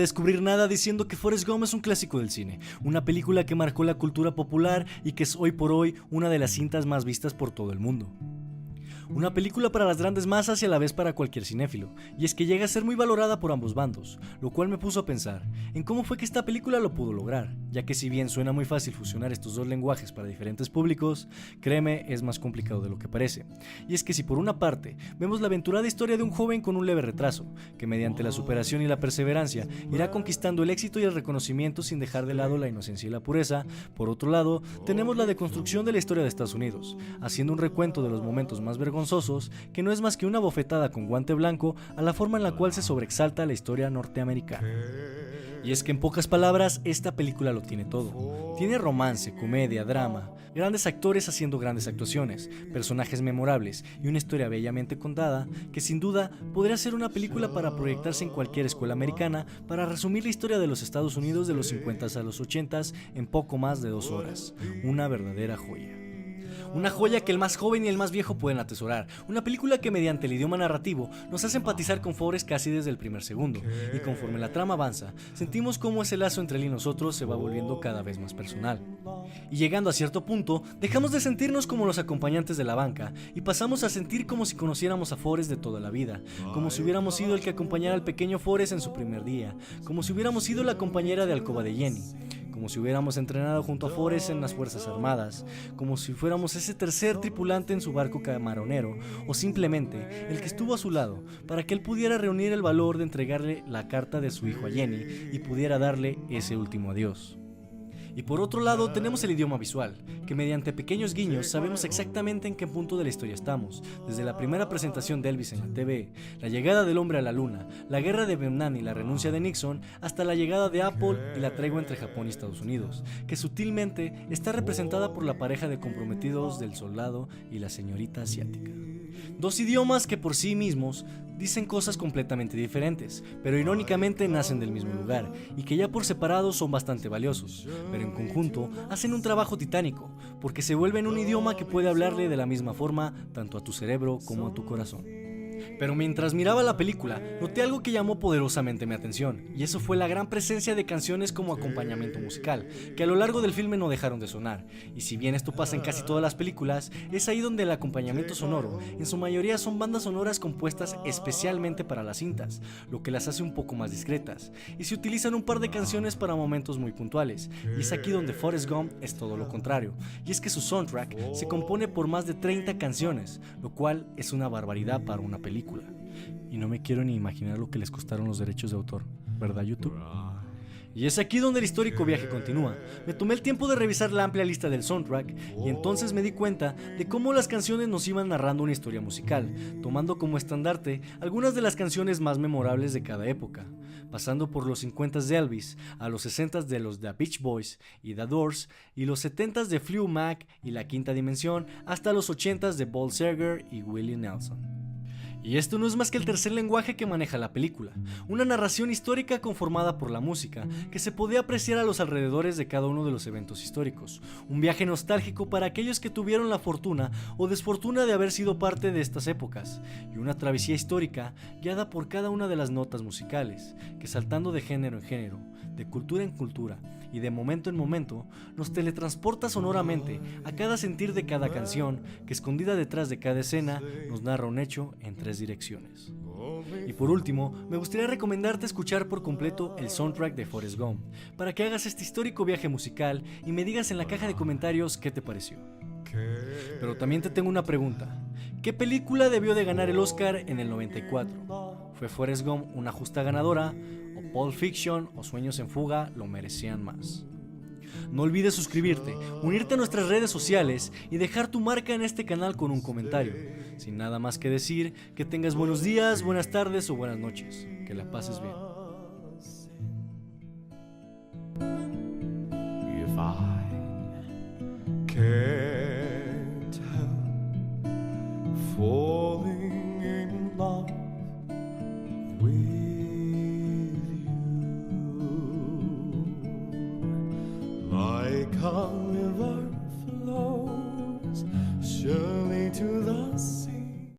descubrir nada diciendo que Forrest Gump es un clásico del cine, una película que marcó la cultura popular y que es hoy por hoy una de las cintas más vistas por todo el mundo. Una película para las grandes masas y a la vez para cualquier cinéfilo, y es que llega a ser muy valorada por ambos bandos, lo cual me puso a pensar en cómo fue que esta película lo pudo lograr, ya que si bien suena muy fácil fusionar estos dos lenguajes para diferentes públicos, créeme, es más complicado de lo que parece. Y es que si por una parte vemos la aventurada historia de un joven con un leve retraso, que mediante la superación y la perseverancia irá conquistando el éxito y el reconocimiento sin dejar de lado la inocencia y la pureza, por otro lado tenemos la deconstrucción de la historia de Estados Unidos, haciendo un recuento de los momentos más vergonzosos que no es más que una bofetada con guante blanco a la forma en la cual se sobreexalta la historia norteamericana. Y es que en pocas palabras, esta película lo tiene todo. Tiene romance, comedia, drama, grandes actores haciendo grandes actuaciones, personajes memorables y una historia bellamente contada que sin duda podría ser una película para proyectarse en cualquier escuela americana para resumir la historia de los Estados Unidos de los 50s a los 80s en poco más de 2 horas. Una verdadera joya. Una joya que el más joven y el más viejo pueden atesorar. Una película que mediante el idioma narrativo nos hace empatizar con Forrest casi desde el primer segundo. Y conforme la trama avanza, sentimos cómo ese lazo entre él y nosotros se va volviendo cada vez más personal. Y llegando a cierto punto, dejamos de sentirnos como los acompañantes de la banca y pasamos a sentir como si conociéramos a Forrest de toda la vida, como si hubiéramos sido el que acompañara al pequeño Forrest en su primer día, como si hubiéramos sido la compañera de alcoba de Jenny, como si hubiéramos entrenado junto a Forrest en las Fuerzas Armadas, como si fuéramos ese tercer tripulante en su barco camaronero, o simplemente el que estuvo a su lado para que él pudiera reunir el valor de entregarle la carta de su hijo a Jenny y pudiera darle ese último adiós. Y por otro lado tenemos el idioma visual, que mediante pequeños guiños sabemos exactamente en qué punto de la historia estamos, desde la primera presentación de Elvis en la TV, la llegada del hombre a la luna, la guerra de Vietnam y la renuncia de Nixon, hasta la llegada de Apple y la tregua entre Japón y Estados Unidos, que sutilmente está representada por la pareja de comprometidos del soldado y la señorita asiática. Dos idiomas que por sí mismos dicen cosas completamente diferentes, pero irónicamente nacen del mismo lugar y que ya por separado son bastante valiosos, pero en conjunto hacen un trabajo titánico, porque se vuelven un idioma que puede hablarle de la misma forma tanto a tu cerebro como a tu corazón. Pero mientras miraba la película, noté algo que llamó poderosamente mi atención, y eso fue la gran presencia de canciones como acompañamiento musical, que a lo largo del filme no dejaron de sonar, y si bien esto pasa en casi todas las películas, es ahí donde el acompañamiento sonoro, en su mayoría son bandas sonoras compuestas especialmente para las cintas, lo que las hace un poco más discretas, y se utilizan un par de canciones para momentos muy puntuales, y es aquí donde Forrest Gump es todo lo contrario, y es que su soundtrack se compone por más de 30 canciones, lo cual es una barbaridad para una película. Y no me quiero ni imaginar lo que les costaron los derechos de autor, ¿verdad, YouTube? Y es aquí donde el histórico viaje continúa. Me tomé el tiempo de revisar la amplia lista del soundtrack y entonces me di cuenta de cómo las canciones nos iban narrando una historia musical, tomando como estandarte algunas de las canciones más memorables de cada época, pasando por los 50s de Elvis, a los 60s de los The Beach Boys y The Doors, y los 70s de Fleetwood Mac y La Quinta Dimensión, hasta los 80s de Bob Seger y Willie Nelson. Y esto no es más que el tercer lenguaje que maneja la película, una narración histórica conformada por la música, que se podía apreciar a los alrededores de cada uno de los eventos históricos, un viaje nostálgico para aquellos que tuvieron la fortuna o desfortuna de haber sido parte de estas épocas, y una travesía histórica guiada por cada una de las notas musicales, que saltando de género en género, de cultura en cultura y de momento en momento, nos teletransporta sonoramente a cada sentir de cada canción, que escondida detrás de cada escena nos narra un hecho en 3 direcciones. Y por último, me gustaría recomendarte escuchar por completo el soundtrack de Forrest Gump, para que hagas este histórico viaje musical y me digas en la caja de comentarios qué te pareció. Pero también te tengo una pregunta. ¿Qué película debió de ganar el Oscar en el 94? ¿Fue Forrest Gump una justa ganadora? ¿O Pulp Fiction o Sueños en Fuga lo merecían más? No olvides suscribirte, unirte a nuestras redes sociales y dejar tu marca en este canal con un comentario. Sin nada más que decir, que tengas buenos días, buenas tardes o buenas noches. Que la pases bien. If I can't help for